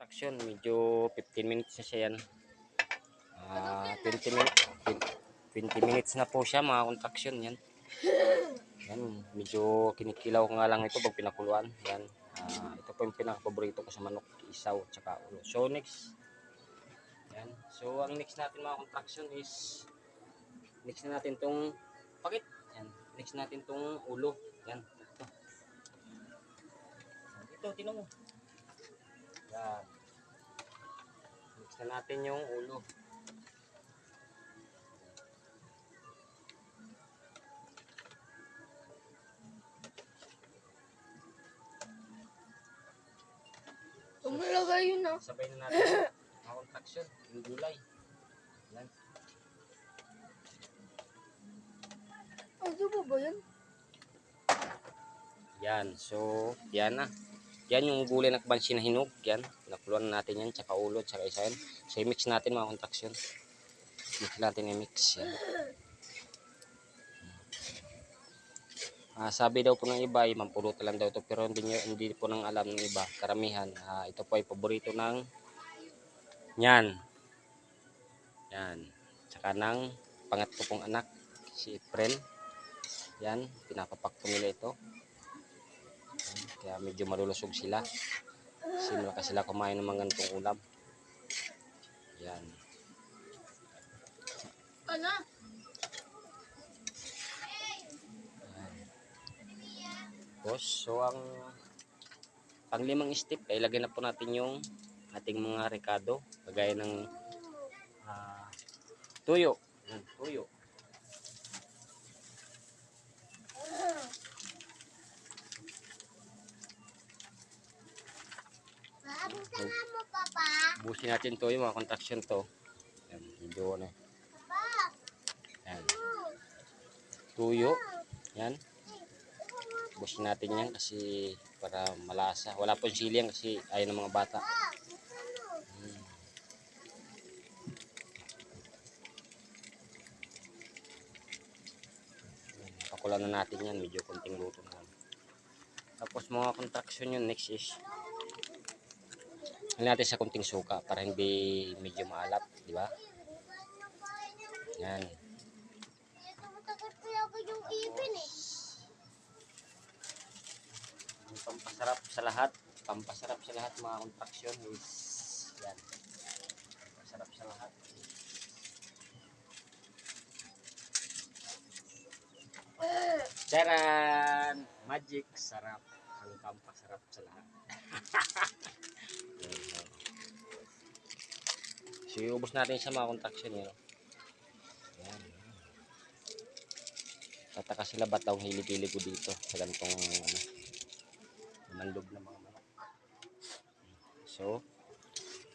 contraction. Medyo 15 minutes na siya yan. 20 minutes. 20 minutes na po siya mga contraction yan. Yan, medyo kinikilaw ko nga lang ito pag pinakuluan. Yan. Ito po yung pinaka-paborito ko sa manok, isaw at saka ulo. So next. Yan. So ang next natin mga contraction is next na natin tong pakit. Yan. Next natin tong ulo. Yan. Ito, tinan mo. Yan. Mix na natin yung ulo. Umalagay yun na. Sabay na natin mga contraction, yung gulay. Yan. Ano ba yan? Yan. So, yan na. Yan yung gulay na kabansi na hinog. Yan. Pinakuluan natin yan. Tsaka ulo. Tsaka isa yan. So, i-mix natin mga contraction. Mix natin i-mix. Yan. Sabi daw po ng iba, mampulutan lang daw ito. Pero hindi po nang alam ng iba. Karamihan. Ito po ay paborito ng yan. Yan. Tsaka ng pangatlo pong anak. Si April. Yan. Pinapapak po nila ito. Kaya medyo malulusog sila. Simula ka sila kumain ng mga ganitong ulam. Yan. Ano? Tapos, so ang panglimang step ay ilagay na po natin yung ating mga rekado. Kagaya ng tuyo. Yan, tuyo. Bukan mo, Papa. Busin natin to yung mga contraction to. Yan, medyo ano. Yan. Tuyo. Yan. Busin natin yan kasi para malasa. Wala pong sili yan kasi ayaw ng mga bata. Pakulan na natin yan. Medyo konting luto na lang. Tapos mga contraction yun next is halin natin sa kunting suka para hindi medyo maalat, di ba? Yan. Ang pampasarap sa lahat mga contraction is yan. Pampasarap sa lahat. Charan! Magic sarap. Ang pampasarap sa lahat. So, iubos natin sa mga contraction yun. Yan. Tataka sila ba't daw hilig-hilig ko dito sa ganitong mandog na mga manok. So,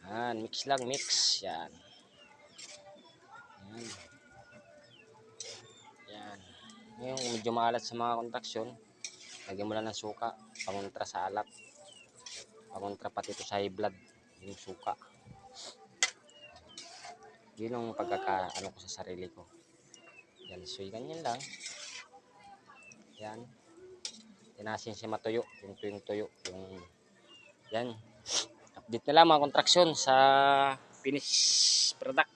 yan. Mix lang, mix. Yan. Yan. Yan. Yung medyo maalat sa mga contraction, lagyan mo lang ng suka. Pangontra sa alat. Pangontra pati ito sa high blood. Yung suka. Yun ang pagkakaano ko sa sarili ko. Yan, so ganyan lang. Yan. Tinasin si matuyo, yung tuyo. Yung yan. Update na lang mga contraction sa finish product.